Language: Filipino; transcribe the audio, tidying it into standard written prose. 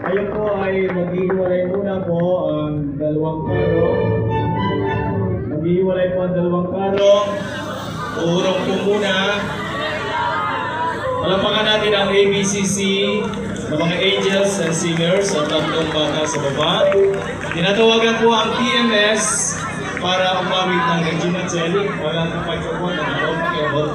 Ayun po ay maghihiwalay muna po ang dalawang karong. Maghihiwalay po ang dalawang karong. Uurong po muna. Palampakan natin ang ABCC ng mga angels and singers at tatlong bata sa baba. Tinatawagan po ang TMS para umawit ng Regina Celli. Wala na pagkakot ng loob kaya bot.